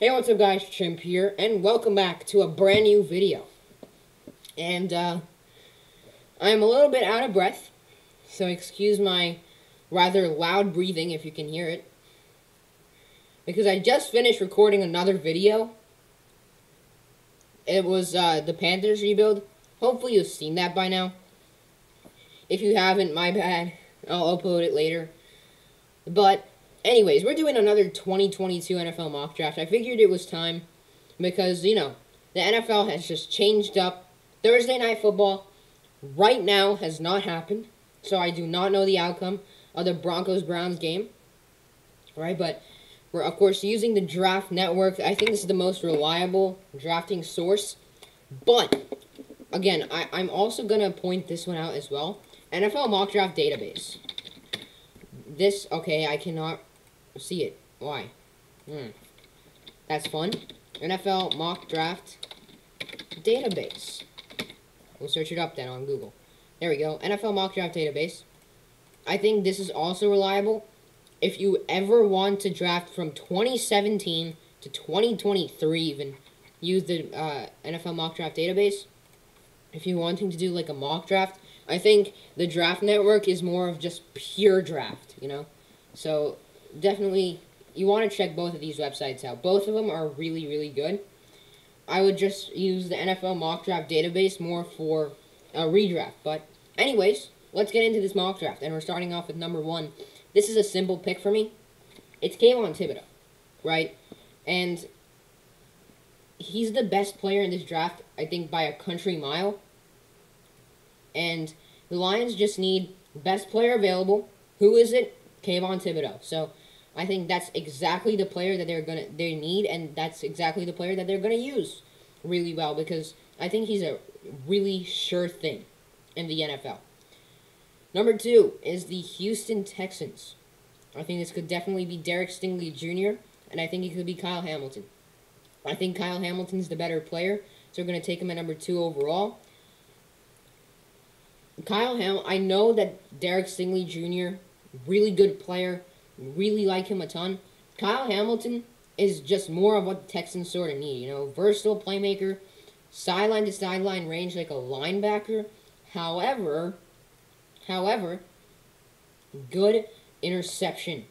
Hey, what's up guys, Chimp here, and welcome back to a brand new video. And, I'm a little bit out of breath, so excuse my rather loud breathing if you can hear it. Because I just finished recording another video. It was, the Panthers rebuild. Hopefully you've seen that by now. If you haven't, my bad. I'll upload it later. But anyways, we're doing another 2022 NFL mock draft. I figured it was time because, the NFL has just changed up. Thursday Night Football right now has not happened, so I do not know the outcome of the Broncos-Browns game, right? But we're, of course, using the Draft Network. I think this is the most reliable drafting source. But, again, I'm also going to point this one out as well. NFL Mock Draft Database. Okay, I cannot see it. Why? That's fun. NFL Mock Draft Database. We'll search it up then on Google. There we go. NFL Mock Draft Database. I think this is also reliable. If you ever want to draft from 2017 to 2023 even, use the NFL Mock Draft Database. If you're wanting to do like a mock draft, I think the Draft Network is more of just pure draft, So, definitely, you want to check both of these websites out. Both of them are really, really good. I would just use the NFL Mock Draft Database more for a redraft. But, anyways, let's get into this mock draft. And we're starting off with number 1. This is a simple pick for me. It's Kayvon Thibodeaux, right? And he's the best player in this draft, I think, by a country mile. And the Lions just need best player available. Who is it? Kayvon Thibodeaux. So I think that's exactly the player that they need, and that's exactly the player that they're gonna use really well, because I think he's a really sure thing in the NFL. Number 2 is the Houston Texans. I think this could definitely be Derek Stingley Jr., and I think it could be Kyle Hamilton. I think Kyle Hamilton's the better player, so we're going to take him at number 2 overall. I know that Derek Stingley Jr., really good player, really like him a ton. Kyle Hamilton is just more of what the Texans sort of need, versatile playmaker, sideline to sideline range like a linebacker. However, good interception,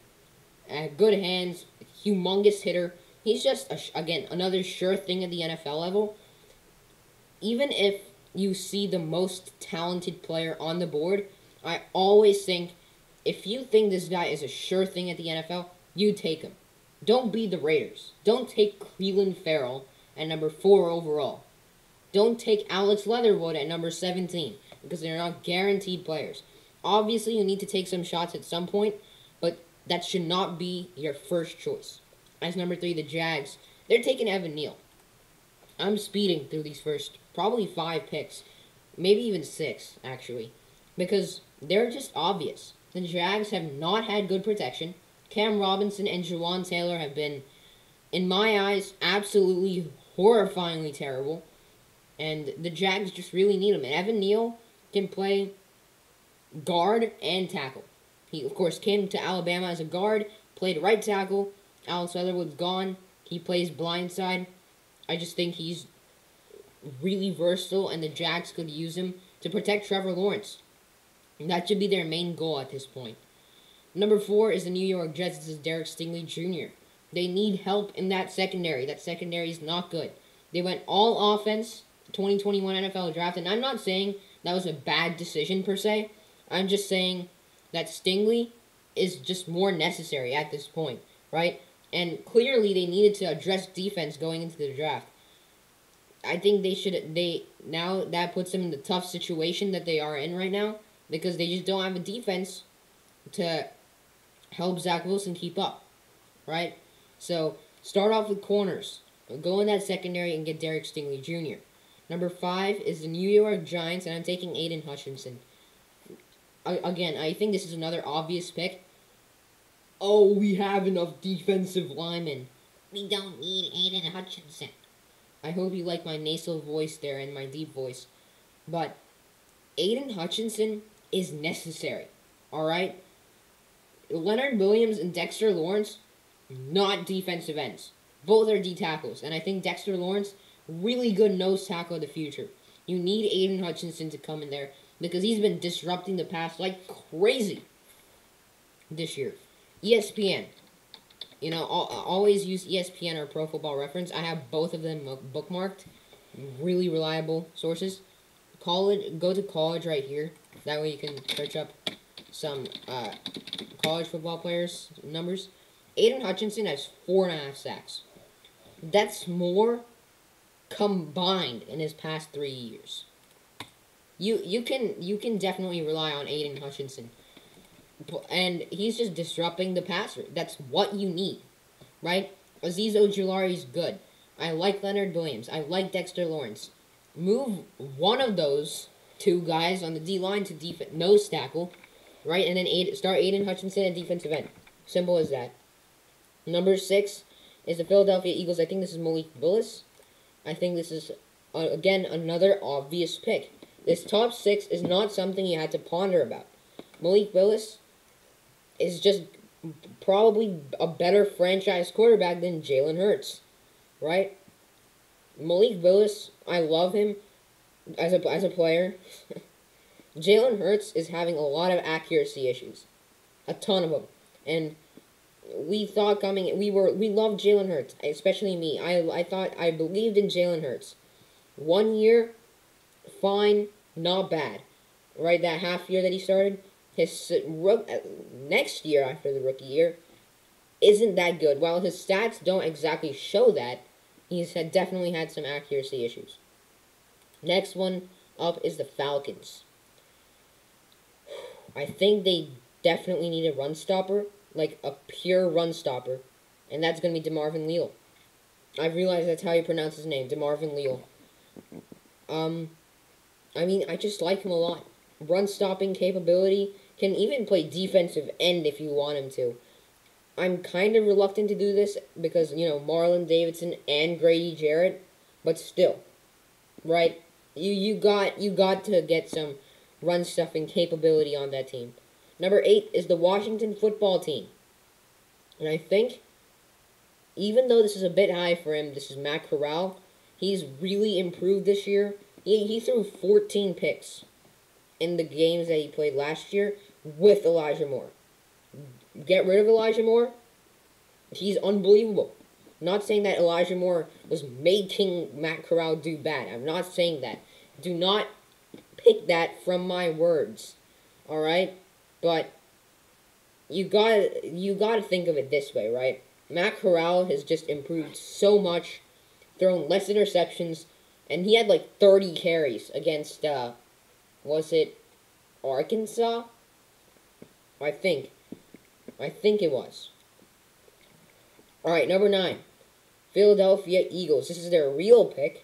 good hands, humongous hitter. He's just, again, another sure thing at the NFL level. Even if you see the most talented player on the board, I always think, if you think this guy is a sure thing at the NFL, you take him. Don't be the Raiders. Don't take Cleveland Farrell at number 4 overall. Don't take Alex Leatherwood at number 17, because they're not guaranteed players. Obviously, you need to take some shots at some point, but that should not be your first choice. As number 3, the Jags. They're taking Evan Neal. I'm speeding through these first probably 5 picks, maybe even 6, actually, because they're just obvious. The Jags have not had good protection. Cam Robinson and Jawan Taylor have been, in my eyes, absolutely horrifyingly terrible, and the Jags just really need him. And Evan Neal can play guard and tackle. He, of course, came to Alabama as a guard, played right tackle. Alex Leatherwood's gone. He plays blindside. I just think he's really versatile, and the Jags could use him to protect Trevor Lawrence. And that should be their main goal at this point. Number 4 is the New York Jets. This is Derek Stingley Jr. They need help in that secondary. That secondary is not good. They went all offense 2021 NFL draft, and I'm not saying that was a bad decision per se. I'm just saying that Stingley is just more necessary at this point, right? And clearly they needed to address defense going into the draft. I think now that puts them in the tough situation that they are in right now, because they just don't have a defense to help Zach Wilson keep up, right? So start off with corners. Go in that secondary and get Derek Stingley Jr. Number 5 is the New York Giants, and I'm taking Aiden Hutchinson. Again, I think this is another obvious pick. Oh, we have enough defensive linemen. We don't need Aiden Hutchinson. I hope you like my nasal voice there and my deep voice. But Aiden Hutchinson is necessary, alright? Leonard Williams and Dexter Lawrence, not defensive ends. Both are D tackles, and I think Dexter Lawrence, really good nose tackle of the future. You need Aiden Hutchinson to come in there because he's been disrupting the pass like crazy this year. ESPN. You know, always use ESPN or Pro Football Reference. I have both of them bookmarked. Really reliable sources. Go to college right here. That way you can search up some college football players' numbers. Aiden Hutchinson has 4.5 sacks. That's more combined in his past 3 years. You can definitely rely on Aiden Hutchinson. And he's just disrupting the passer. That's what you need, right? Azeez Ojulari's good. I like Leonard Williams. I like Dexter Lawrence. Move one of those two guys on the D-line to nose tackle, right? And then start Aiden Hutchinson at defensive end. Simple as that. Number 6 is the Philadelphia Eagles. I think this is Malik Willis. I think this is, again, another obvious pick. This top 6 is not something you had to ponder about. Malik Willis is just probably a better franchise quarterback than Jalen Hurts, right? Malik Willis, I love him as a player. Jalen Hurts is having a lot of accuracy issues, a ton of them, and we loved Jalen Hurts, especially me. I believed in Jalen Hurts. 1 year, fine, not bad, right? That half year that he started. His next year after the rookie year isn't that good. While his stats don't exactly show that, he's definitely had some accuracy issues. Next one up is the Falcons. I think they definitely need a run stopper, like a pure run stopper, and that's going to be DeMarvin Leal. I realize that's how you pronounce his name, DeMarvin Leal. I mean, I just like him a lot. Run stopping capability, can even play defensive end if you want him to. I'm kind of reluctant to do this because, you know, Marlon Davidson and Grady Jarrett, but still, right? You got to get some run stuffing capability on that team. Number 8 is the Washington football team. And I think, even though this is a bit high for him, this is Matt Corral, he's really improved this year. He threw 14 picks in the games that he played last year with Elijah Moore. Get rid of Elijah Moore, he's unbelievable. Not saying that Elijah Moore was making Matt Corral do bad. I'm not saying that. Do not pick that from my words. Alright? But you gotta think of it this way, right? Matt Corral has just improved so much, thrown less interceptions, and he had like 30 carries against, was it Arkansas? I think it was. Alright, number 9. Philadelphia Eagles. This is their real pick.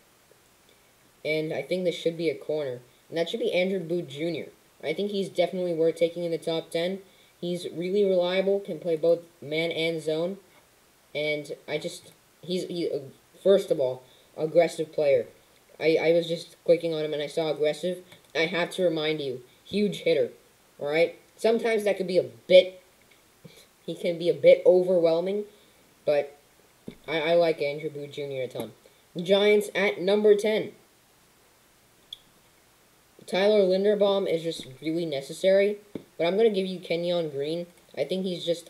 And I think this should be a corner. And that should be Andrew Booth Jr. I think he's definitely worth taking in the top 10. He's really reliable, can play both man and zone. And he's first of all, aggressive player. I was just clicking on him and I saw aggressive. I have to remind you, huge hitter. Alright? Sometimes that could be he can be a bit overwhelming, but I like Andrew Booth Jr. a ton. Giants at number 10. Tyler Linderbaum is just really necessary, but I'm going to give you Kenyon Green. I think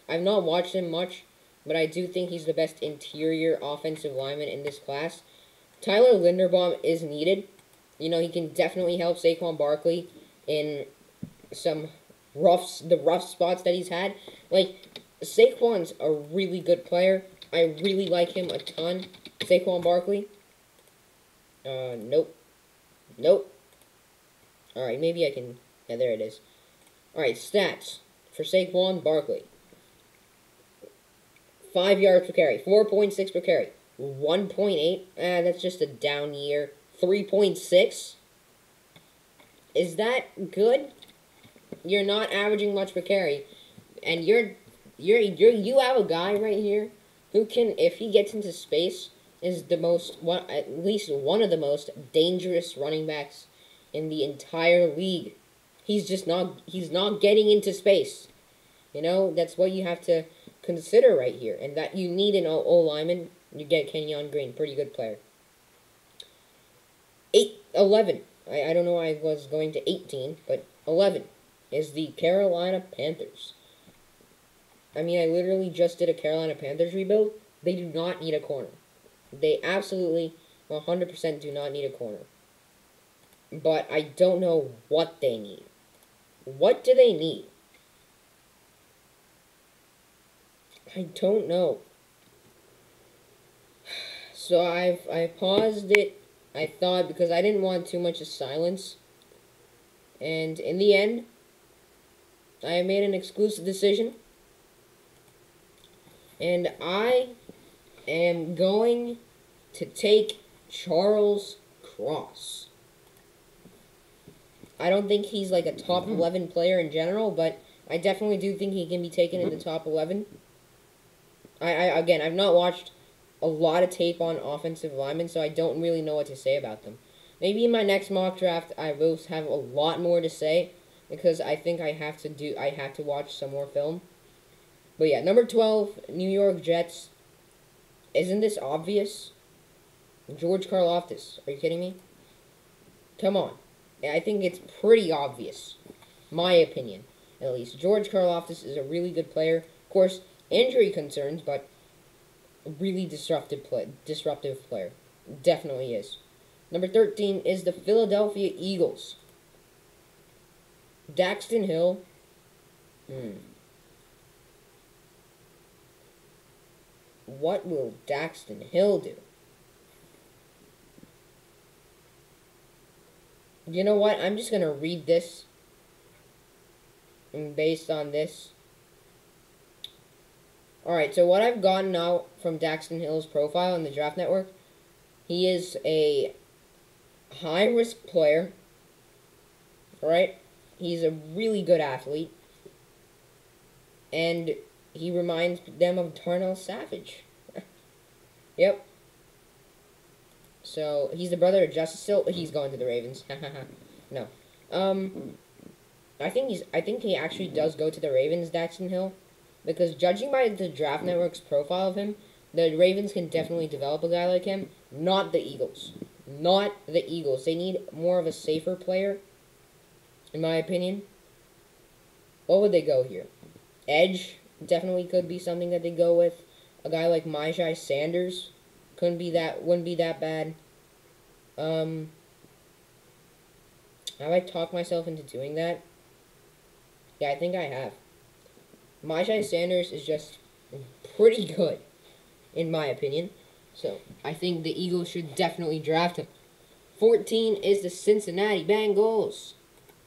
I've not watched him much, but I do think he's the best interior offensive lineman in this class. Tyler Linderbaum is needed. You know, he can definitely help Saquon Barkley in the rough spots that he's had. Like, Saquon's a really good player. I really like him a ton. Saquon Barkley. Nope. Alright, maybe I can... Yeah, there it is. Alright, stats for Saquon Barkley. 5 yards per carry. 4.6 per carry. 1.8. That's just a down year. 3.6. Is that good? You're not averaging much per carry. And you have a guy right here who can, if he gets into space, is at least one of the most dangerous running backs in the entire league. He's not getting into space. You know, that's what you have to consider right here. And that you need an O-lineman You get Kenyon Green, pretty good player. 11. I don't know why I was going to 18, but 11 is the Carolina Panthers. I mean, I literally just did a Carolina Panthers rebuild. They do not need a corner. They absolutely 100% do not need a corner. But I don't know what they need. What do they need? I don't know. So I paused it. I thought, because I didn't want too much of silence. And in the end, I made an exclusive decision. And I am going to take Charles Cross. I don't think he's like a top 11 player in general, but I definitely do think he can be taken in the top 11. Again, I've not watched a lot of tape on offensive linemen, so I don't really know what to say about them. Maybe in my next mock draft, I will have a lot more to say, because I think I have to watch some more film. But yeah, number 12, New York Jets. Isn't this obvious? George Karlaftis. Are you kidding me? Come on. I think it's pretty obvious. My opinion, at least. George Karlaftis is a really good player. Of course, injury concerns, but a really disruptive player. Definitely is. Number 13 is the Philadelphia Eagles. Daxton Hill. What will Daxton Hill do? You know what? I'm just going to read this. And based on this. Alright, so what I've gotten out from Daxton Hill's profile on the Draft Network, he is a high-risk player. Right? He's a really good athlete. And he reminds them of Darnell Savage. Yep. So, he's the brother of Justice Hill. He's going to the Ravens. No. I think he actually does go to the Ravens, Daxton Hill. Because judging by the Draft Network's profile of him, the Ravens can definitely develop a guy like him. Not the Eagles. Not the Eagles. They need more of a safer player, in my opinion. What would they go here? Edge definitely could be something that they go with. A guy like Myjai Sanders wouldn't be that bad. Have I talked myself into doing that? Yeah, I think I have. Myjai Sanders is just pretty good, in my opinion. So, I think the Eagles should definitely draft him. 14 is the Cincinnati Bengals.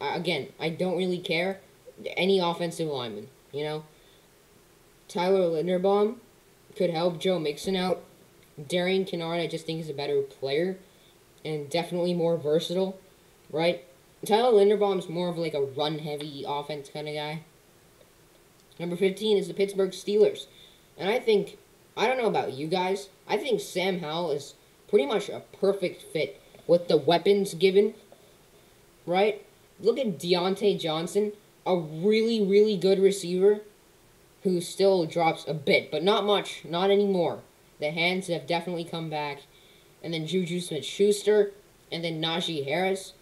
Again, I don't really care. Any offensive lineman, you know. Tyler Linderbaum could help Joe Mixon out. Darian Kinnard, I just think, is a better player. And definitely more versatile, right? Tyler Linderbaum's more of like a run-heavy offense kind of guy. Number 15 is the Pittsburgh Steelers. And I don't know about you guys, I think Sam Howell is pretty much a perfect fit with the weapons given, right? Look at Deontay Johnson, a really, really good receiver who still drops a bit, but not much, not anymore. The hands have definitely come back. And then Juju Smith-Schuster, and then Najee Harris.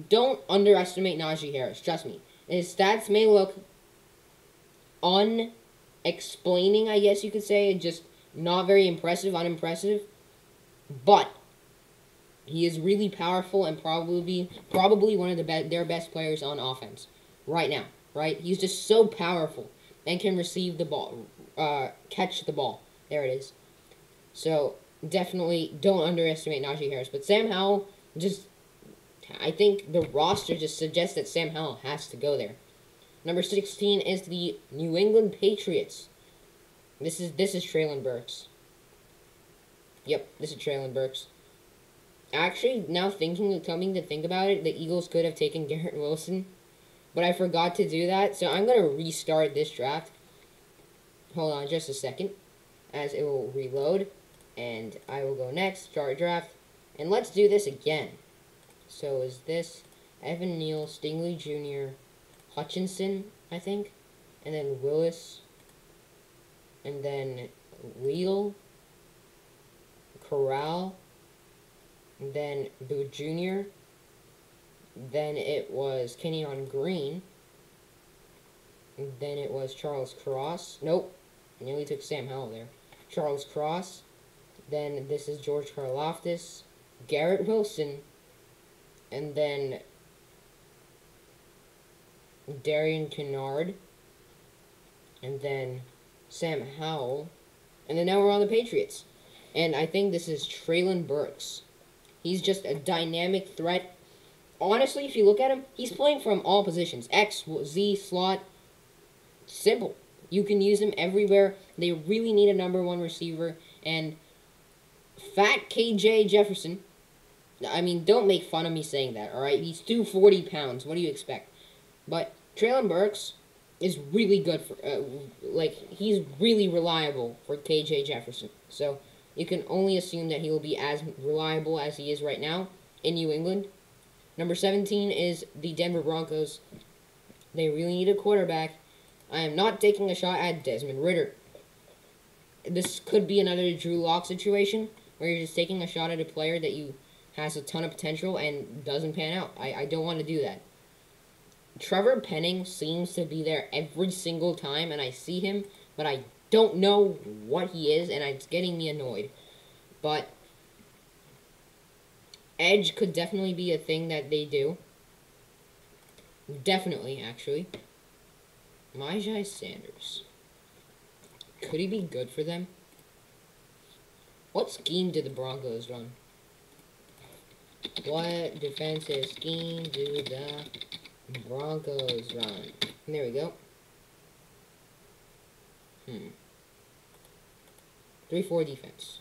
Don't underestimate Najee Harris, trust me. His stats may look unexplaining, I guess you could say, just not very impressive, unimpressive, but he is really powerful and probably one of their best players on offense right now, right? He's just so powerful and can receive the ball, catch the ball. There it is. So, definitely don't underestimate Najee Harris. But Sam Howell, I think the roster just suggests that Sam Howell has to go there. Number 16 is the New England Patriots. This is Treylon Burks. Yep, this is Treylon Burks. Actually, now coming to think about it, the Eagles could have taken Garrett Wilson, but I forgot to do that, so I'm going to restart this draft. Hold on just a second, as it will reload, and I will go next, start draft, and let's do this again. So is this Evan Neal, Stingley Jr., Hutchinson, I think, and then Willis, and then Wheel, Corral, then Boo Jr., then it was Kenyon Green, then it was Charles Cross. Nope, nearly took Sam Howell there. Charles Cross, then this is George Karlaftis, Garrett Wilson, and then Darian Kennard, and then Sam Howell, and then now we're on the Patriots. And I think this is Treylon Burks. He's just a dynamic threat. Honestly, if you look at him, he's playing from all positions. X, Z, slot. Simple. You can use him everywhere. They really need a number one receiver. And fat KJ Jefferson, I mean, don't make fun of me saying that, alright? He's 240 pounds. What do you expect? But Treylon Burks is really good for, he's really reliable for KJ Jefferson. So, you can only assume that he will be as reliable as he is right now in New England. Number 17 is the Denver Broncos. They really need a quarterback. I am not taking a shot at Desmond Ridder. This could be another Drew Lock situation, where you're just taking a shot at a player that has a ton of potential and doesn't pan out. I don't want to do that. Trevor Penning seems to be there every single time, and I see him, but I don't know what he is, and it's getting me annoyed. But edge could definitely be a thing that they do. Definitely, actually. Myjai Sanders. Could he be good for them? What scheme did the Broncos run? What defensive scheme do the Broncos run? There we go. 3-4 defense.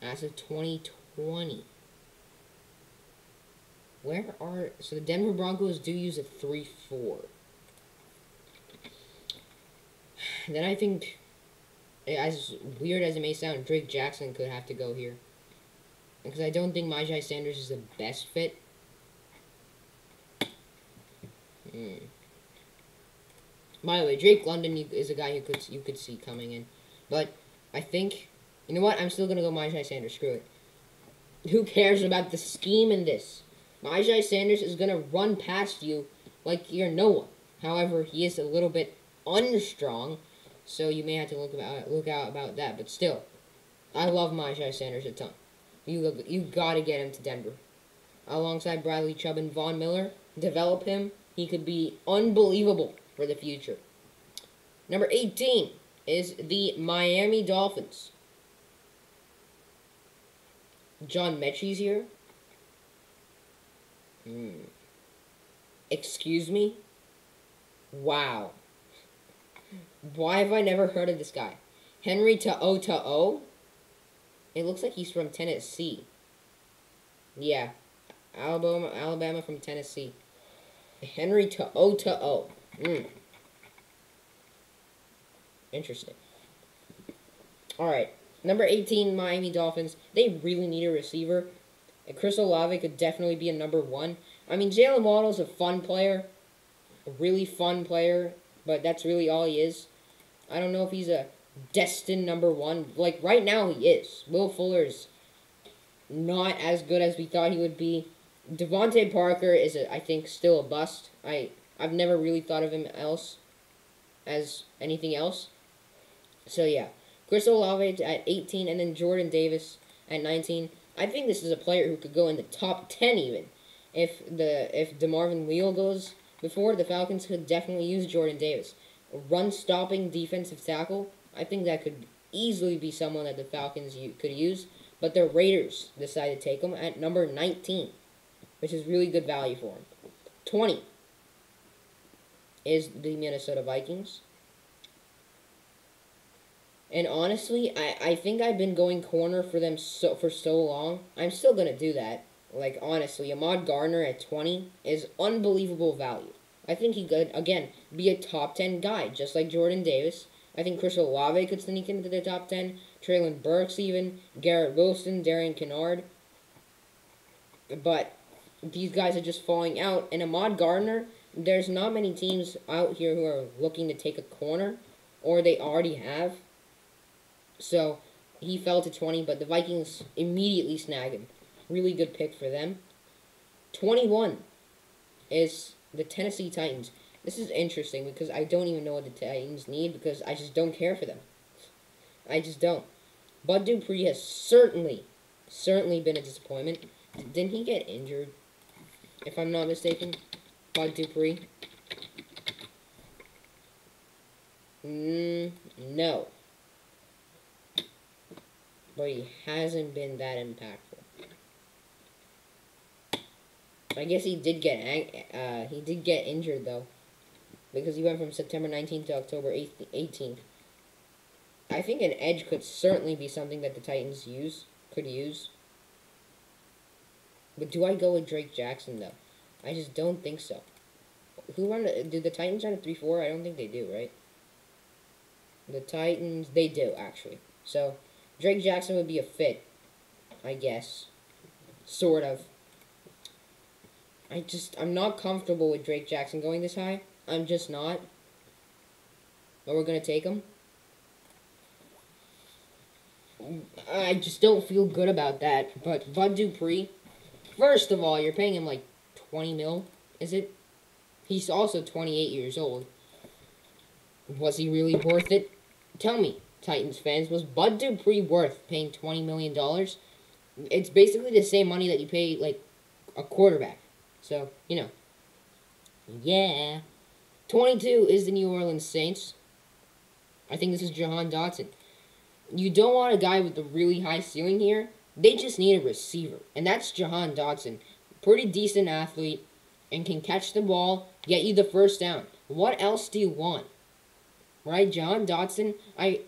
As of 2020. So the Denver Broncos do use a 3-4. Then I think, as weird as it may sound, Drake Jackson could have to go here. Because I don't think Myjai Sanders is the best fit. By the way, Drake London is a guy you could see coming in. But I think, you know what? I'm still going to go Myjai Sanders. Screw it. Who cares about the scheme in this? Myjai Sanders is going to run past you like you're no one. However, he is a little bit unstrong, so you may have to look out about that. But still, I love Myjai Sanders a ton. You got to get him to Denver. Alongside Bradley Chubb and Von Miller, develop him. He could be unbelievable for the future. Number 18 is the Miami Dolphins. John Mechie's here. Excuse me? Wow. Why have I never heard of this guy? Henry Ta'o? It looks like he's from Tennessee. Yeah. Alabama from Tennessee. Henry Ta'o. Interesting. Alright. Number 18, Miami Dolphins. They really need a receiver. And Chris Olave could definitely be a number 1. I mean, Jalen Waddle's a fun player. A really fun player. But that's really all he is. I don't know if he's a destined number 1. Like, right now he is. Will Fuller's not as good as we thought he would be. Devontae Parker is, I think, still a bust. I've never really thought of him as anything else. So, yeah. Chris Olave at 18, and then Jordan Davis at 19. I think this is a player who could go in the top 10 even. If DeMarvin Leal goes before, the Falcons could definitely use Jordan Davis. A run-stopping defensive tackle, I think that could easily be someone that the Falcons could use. But the Raiders decided to take him at number 19, which is really good value for him. 20 is the Minnesota Vikings. And honestly, I think I've been going corner for them for so long. I'm still going to do that. Like, honestly, Ahmad Gardner at 20 is unbelievable value. I think he could, again, be a top 10 guy, just like Jordan Davis. I think Chris Olave could sneak into the top 10. Treylon Burks even. Garrett Wilson, Darian Kennard. But these guys are just falling out. And Ahmad Gardner, there's not many teams out here who are looking to take a corner, or they already have. So, he fell to 20, but the Vikings immediately snag him. Really good pick for them. 21 is the Tennessee Titans. This is interesting because I don't even know what the Titans need because I just don't care for them. I just don't. Bud Dupree has certainly been a disappointment. Didn't he get injured? If I'm not mistaken, Bud Dupree. No. But he hasn't been that impactful. I guess he did get injured though, because he went from September 19th to October 18th. I think an edge could certainly be something that the Titans could use. But do I go with Drake Jackson though? I just don't think so. Do the Titans run a 3-4? I don't think they do, right? The Titans, they do actually. So Drake Jackson would be a fit, I guess. Sort of. I'm not comfortable with Drake Jackson going this high. I'm just not. But we're going to take him. I just don't feel good about that. But Bud Dupree, first of all, you're paying him like 20 mil, is it? He's also 28 years old. Was he really worth it? Tell me, Titans fans, was Bud Dupree worth paying $20 million? It's basically the same money that you pay, like, a quarterback. So, you know. Yeah. 22 is the New Orleans Saints. I think this is Jahan Dotson. You don't want a guy with a really high ceiling here. They just need a receiver. And that's Jahan Dotson. Pretty decent athlete. And can catch the ball. Get you the first down. What else do you want? Right? Jahan Dotson. I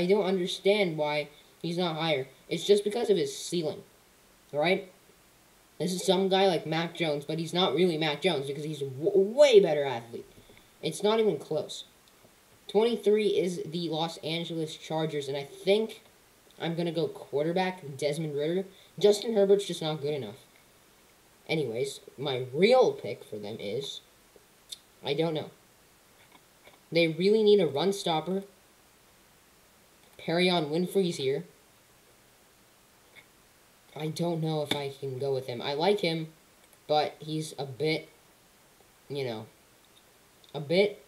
don't understand why he's not higher. It's just because of his ceiling. Right? This is some guy like Mac Jones, but he's not really Mac Jones because he's a way better athlete. It's not even close. 23 is the Los Angeles Chargers, and I think I'm going to go quarterback, Desmond Ridder. Justin Herbert's just not good enough. Anyways, my real pick for them is, I don't know. They really need a run stopper. Perrion Winfrey's here. I don't know if I can go with him. I like him, but he's a bit, a bit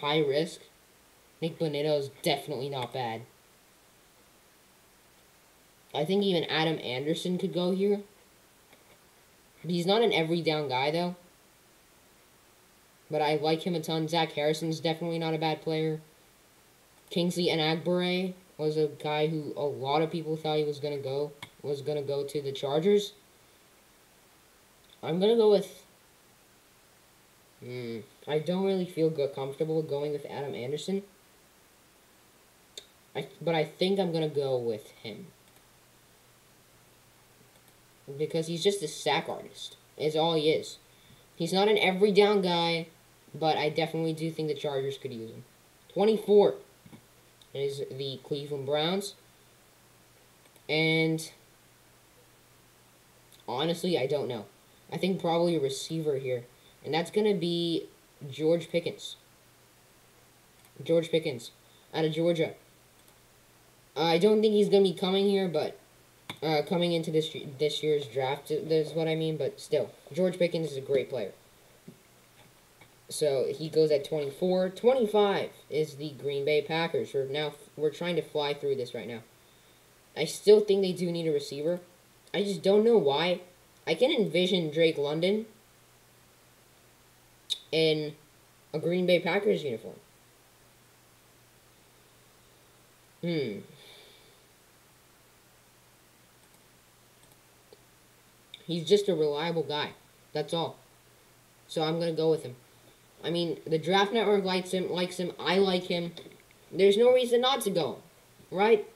high risk. Nick Bonitto's definitely not bad. I think even Adam Anderson could go here. He's not an every down guy, though. But I like him a ton. Zach Harrison's definitely not a bad player. Kingsley Enagbare was a guy who a lot of people thought he was going to go to the Chargers. I'm going to go with... I don't really feel comfortable going with Adam Anderson. But I think I'm going to go with him. Because he's just a sack artist. Is all he is. He's not an every down guy, but I definitely do think the Chargers could use him. 24 is the Cleveland Browns. And honestly, I don't know. I think probably a receiver here. And that's going to be George Pickens. George Pickens out of Georgia. I don't think he's going to be coming here, but coming into this year's draft is what I mean. But still, George Pickens is a great player. So he goes at 24. 25 is the Green Bay Packers. We're trying to fly through this right now. I still think they do need a receiver. I just don't know why. I can envision Drake London in a Green Bay Packers uniform. He's just a reliable guy. That's all. So I'm going to go with him. I mean, the Draft Network likes him. I like him. There's no reason not to go. Right?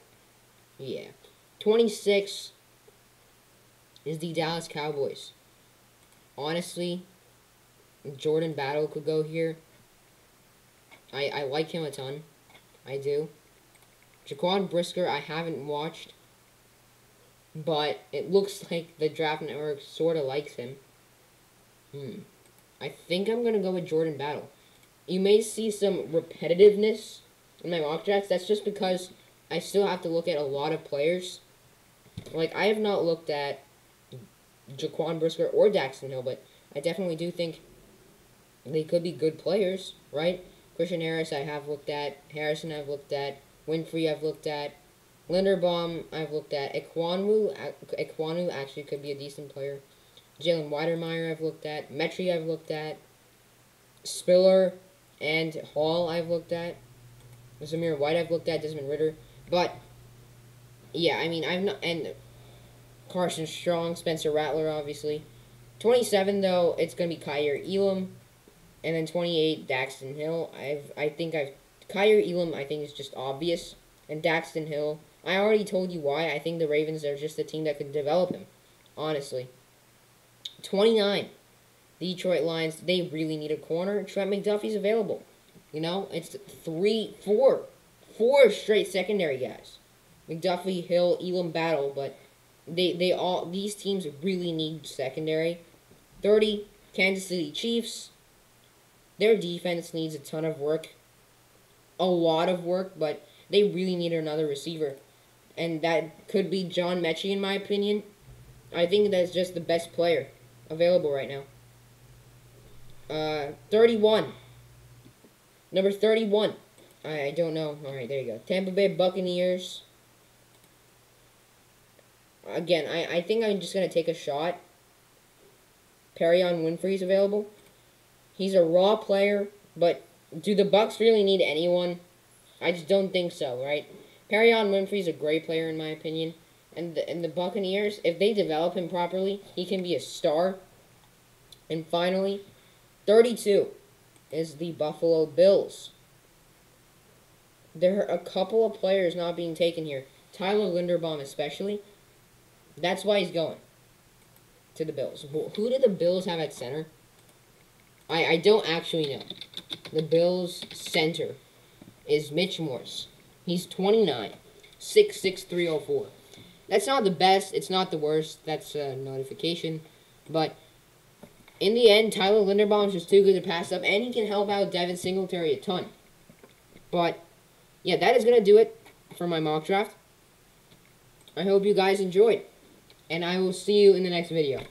Yeah. 26 is the Dallas Cowboys. Honestly, Jordan Battle could go here. I like him a ton. I do. Jaquan Brisker, I haven't watched. But it looks like the Draft Network sort of likes him. I think I'm going to go with Jordan Battle. You may see some repetitiveness in my mock drafts. That's just because I still have to look at a lot of players. Like, I have not looked at Jaquan Brisker or Daxton Hill, but I definitely do think they could be good players, right? Christian Harris I have looked at. Harrison I've looked at. Winfrey I've looked at. Linderbaum I've looked at. Ekwonu actually could be a decent player. Jalen Weidermeyer I've looked at. Metry I've looked at. Spiller and Hall I've looked at. Zamir White I've looked at. Desmond Ridder. But, yeah, I mean, I've not... And Carson Strong, Spencer Rattler, obviously. 27, though, it's going to be Kyer Elam. And then 28, Daxton Hill. Kyer Elam, I think, is just obvious. And Daxton Hill, I already told you why. I think the Ravens are just a team that could develop him, honestly. 29, Detroit Lions, they really need a corner. Trent McDuffie's available. You know, it's four straight secondary guys. McDuffie, Hill, Elam battle, but these teams really need secondary. 30, Kansas City Chiefs. Their defense needs a ton of work. A lot of work, but they really need another receiver. And that could be John Mechie, in my opinion. I think that's just the best player available right now. 31. Number 31. I don't know. Alright, there you go. Tampa Bay Buccaneers. Again, I think I'm just going to take a shot. Perion Winfrey's available. He's a raw player, but do the Bucs really need anyone? I just don't think so, right? Perion Winfrey's a great player, in my opinion. And the Buccaneers, if they develop him properly, he can be a star. And finally, 32 is the Buffalo Bills. There are a couple of players not being taken here. Tyler Linderbaum especially. That's why he's going to the Bills. Who do the Bills have at center? I don't actually know. The Bills' center is Mitch Morse. He's 29, 6'6", 304. That's not the best. It's not the worst. That's a notification. But in the end, Tyler Linderbaum is just too good to pass up, and he can help out Devin Singletary a ton. But, yeah, that is going to do it for my mock draft. I hope you guys enjoyed, and I will see you in the next video.